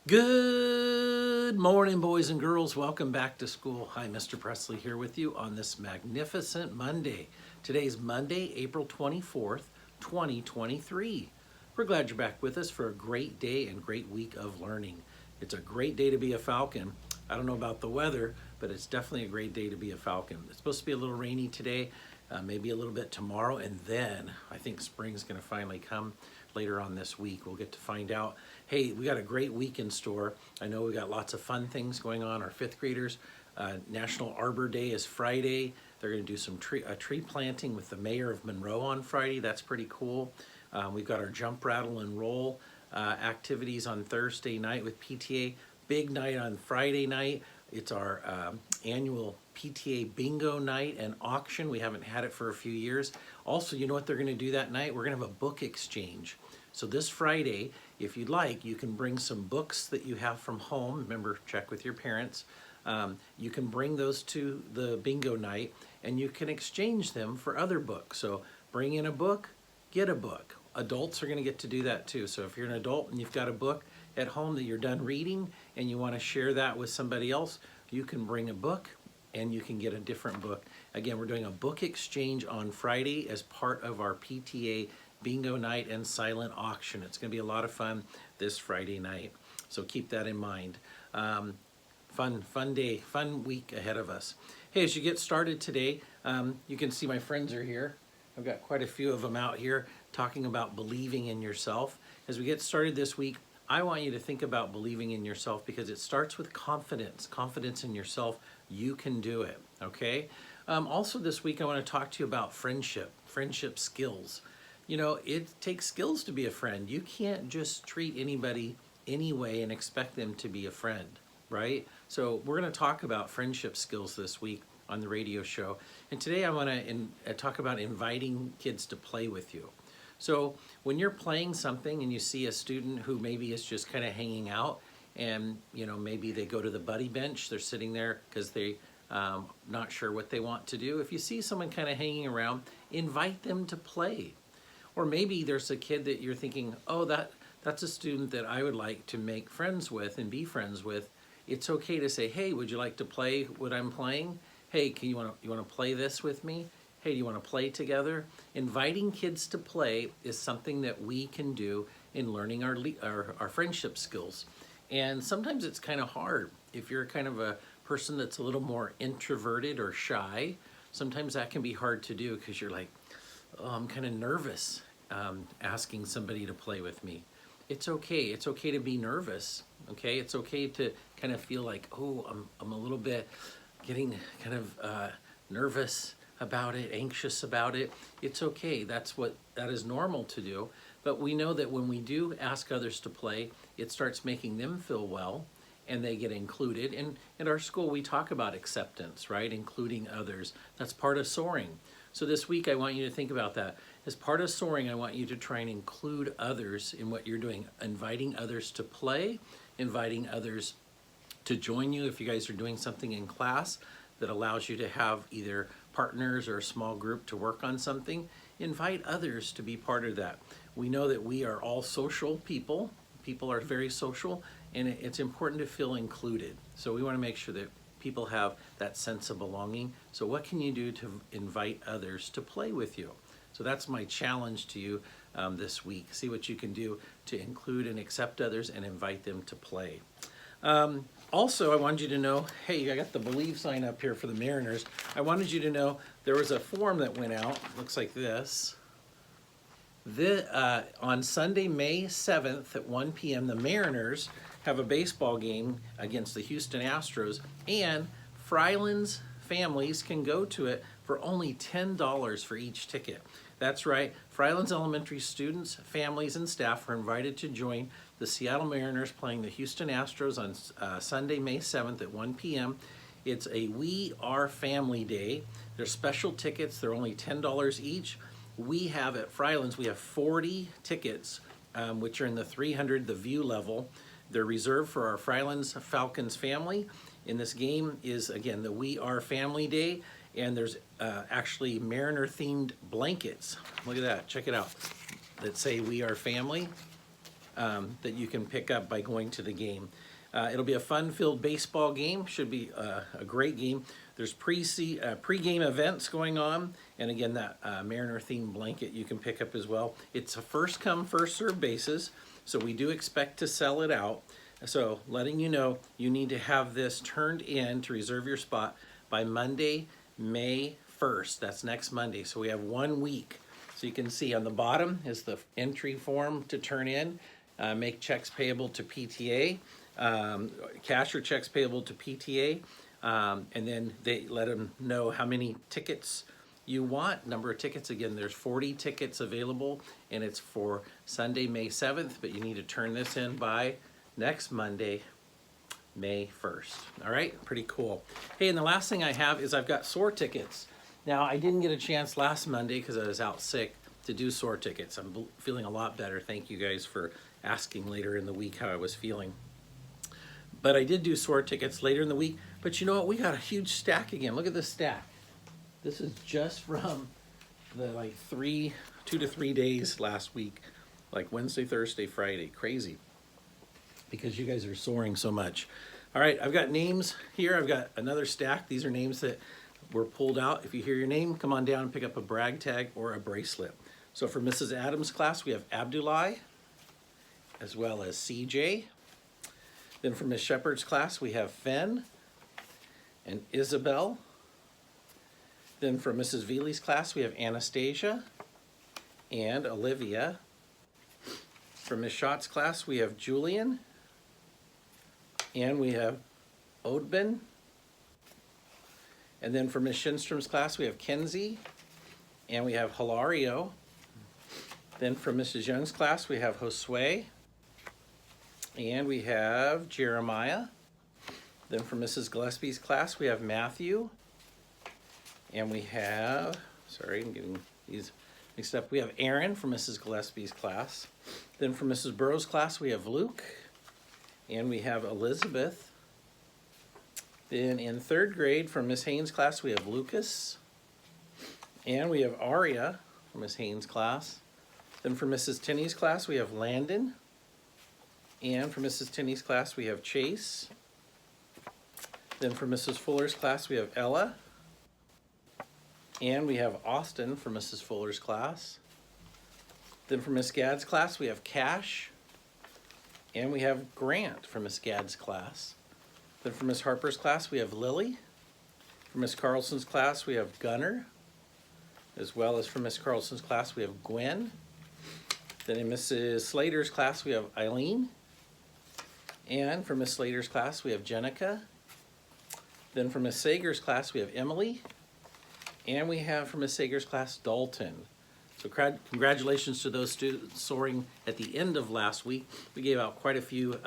Good morning, boys and girls. Welcome back to school. Hi, Mr. Presley here with you on this magnificent Monday. Today's Monday, April 24th, 2023. We're glad you're back with us for a great day and great week of learning. It's a great day to be a Falcon. I don't know about the weather, but it's definitely a great day to be a Falcon. It's supposed to be a little rainy today, maybe a little bit tomorrow, and then I think spring's going to finally come later on this week. We'll get to find out. Hey, we got a great week in store. I know we got lots of fun things going on. Our fifth graders, National Arbor Day is Friday. They're going to do some tree planting with the mayor of Monroe on Friday. That's pretty cool. We've got our jump, rattle, and roll activities on Thursday night with PTA. Big night on Friday night. It's our annual PTA bingo night and auction. We haven't had it for a few years. Also, you know what they're going to do that night? We're going to have a book exchange. So this Friday, if you'd like, you can bring some books that you have from home. Remember, check with your parents. You can bring those to the bingo night and you can exchange them for other books. So bring in a book, get a book. Adults are going to get to do that too. So if you're an adult and you've got a book at home that you're done reading and you want to share that with somebody else, you can bring a book and you can get a different book. Again, we're doing a book exchange on Friday as part of our PTA bingo night and silent auction. It's going to be a lot of fun this Friday night. So keep that in mind. Fun day, fun week ahead of us. Hey, as you get started today, you can see my friends are here. I've got quite a few of them out here talking about believing in yourself. As we get started this week, I want you to think about believing in yourself because it starts with confidence. Confidence in yourself. You can do it, okay? Also this week, I want to talk to you about friendship skills. You know, it takes skills to be a friend. You can't just treat anybody anyway and expect them to be a friend, right? So we're going to talk about friendship skills this week on the radio show. And today I want to talk about inviting kids to play with you. So when you're playing something and you see a student who maybe is just kind of hanging out and, you know, maybe they go to the buddy bench, they're sitting there because they not sure what they want to do. If you see someone kind of hanging around, invite them to play. Or maybe there's a kid that you're thinking, oh, that's a student that I would like to make friends with and be friends with. It's okay to say, hey, would you like to play what I'm playing? Hey, you want to play this with me? Hey, do you want to play together? Inviting kids to play is something that we can do in learning our friendship skills. And sometimes it's kind of hard. If you're kind of a person that's a little more introverted or shy, sometimes that can be hard to do because you're like, oh, I'm kind of nervous asking somebody to play with me. It's okay. It's okay to be nervous. Okay, it's okay to kind of feel like, oh, I'm a little bit getting kind of nervous about it, anxious about it. It's okay. That is normal to do. But we know that when we do ask others to play, it starts making them feel well and they get included. And in our school, we talk about acceptance, right? Including others. That's part of soaring. So this week, I want you to think about that. As part of soaring, I want you to try and include others in what you're doing, inviting others to play, inviting others to join you if you guys are doing something in class that allows you to have either partners or a small group to work on something. Invite others to be part of that. We know that we are all social people. People are very social, and it's important to feel included. So we want to make sure that people have that sense of belonging. So what can you do to invite others to play with you? So that's my challenge to you this week. See what you can do to include and accept others and invite them to play. Also, I wanted you to know, hey, I got the Believe sign up here for the Mariners. I wanted you to know there was a form that went out, looks like this. On Sunday, May 7th at 1 p.m., the Mariners have a baseball game against the Houston Astros, and Fryelands families can go to it for only $10 for each ticket. That's right, Fryelands Elementary students, families, and staff are invited to join the Seattle Mariners playing the Houston Astros on Sunday, May 7th at 1 p.m. It's a We Are Family Day. There's special tickets. They're only $10 each. We have at Fryelands, we have 40 tickets, which are in the 300, the view level. They're reserved for our Fryelands Falcons family. And this game is, again, the We Are Family Day. And there's actually Mariner-themed blankets. Look at that. Check it out. That say We Are Family. that you can pick up by going to the game. It'll be a fun-filled baseball game. Should be a great game. There's pre-game events going on, and again, that Mariner-themed blanket you can pick up as well. It's a first-come, first-served basis, so we do expect to sell it out. So letting you know, you need to have this turned in to reserve your spot by Monday, May 1st. That's next Monday, so we have 1 week. So you can see on the bottom is the entry form to turn in, make checks payable to PTA, cash or checks payable to PTA, and then they let them know how many tickets you want. Number of tickets, again, there's 40 tickets available, and it's for Sunday, May 7th, but you need to turn this in by next Monday, May 1st. All right, pretty cool. Hey, and the last thing I have is I've got SOAR tickets. Now, I didn't get a chance last Monday because I was out sick to do SOAR tickets. I'm feeling a lot better. Thank you guys for asking later in the week how I was feeling. But I did do SOAR tickets later in the week. But you know what? We got a huge stack again. Look at this stack. This is just from the 2 to 3 days last week, like Wednesday, Thursday, Friday. Crazy, because you guys are soaring so much. All right, I've got names here. I've got another stack. These are names that were pulled out. If you hear your name, come on down and pick up a brag tag or a bracelet. So for Mrs. Adams' class, we have Abdullah, as well as CJ. Then for Miss Shepard's class, we have Fen and Isabel. Then for Mrs. Veely's class, we have Anastasia and Olivia. For Miss Schott's class, we have Julian, and we have Odben. And then for Miss Shinstrom's class, we have Kenzie, and we have Hilario. Then for Mrs. Young's class, we have Josue, and we have Jeremiah. Then for Mrs. Gillespie's class, we have Matthew, and we have, sorry, I'm getting these mixed up. We have Aaron from Mrs. Gillespie's class. Then for Mrs. Burrow's class, we have Luke, and we have Elizabeth. Then in 3rd grade, from Miss Haynes' class, we have Lucas, and we have Aria from Miss Haynes' class. Then for Mrs. Tinney's class, we have Landon, and for Mrs. Tinney's class, we have Chase. Then for Mrs. Fuller's class, we have Ella, and we have Austin for Mrs. Fuller's class. Then for Miss Gadd's class, we have Cash, and we have Grant for Miss Gadd's class. Then for Miss Harper's class, we have Lily. For Miss Carlson's class, we have Gunner, as well as for Miss Carlson's class, we have Gwen. Then in Mrs. Slater's class, we have Eileen. And for Miss Slater's class, we have Jenica. Then for Miss Sager's class, we have Emily. And we have for Miss Sager's class, Dalton. So congratulations to those students soaring at the end of last week. We gave out quite a few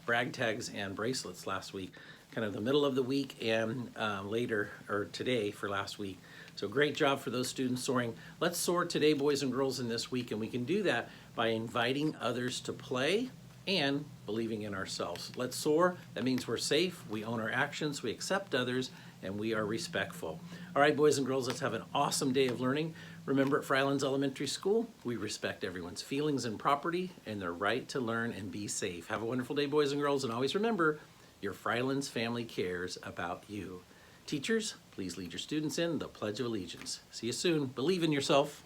brag tags and bracelets last week, kind of the middle of the week and later, or today for last week. So great job for those students soaring. Let's soar today, boys and girls, in this week, and we can do that by inviting others to play and believing in ourselves. Let's soar. That means we're safe, we own our actions, we accept others, and we are respectful. All right, boys and girls, let's have an awesome day of learning. Remember, at Fryelands Elementary School, we respect everyone's feelings and property and their right to learn and be safe. Have a wonderful day, boys and girls, and always remember, your Fryelands family cares about you. Teachers, please lead your students in the Pledge of Allegiance. See you soon. Believe in yourself.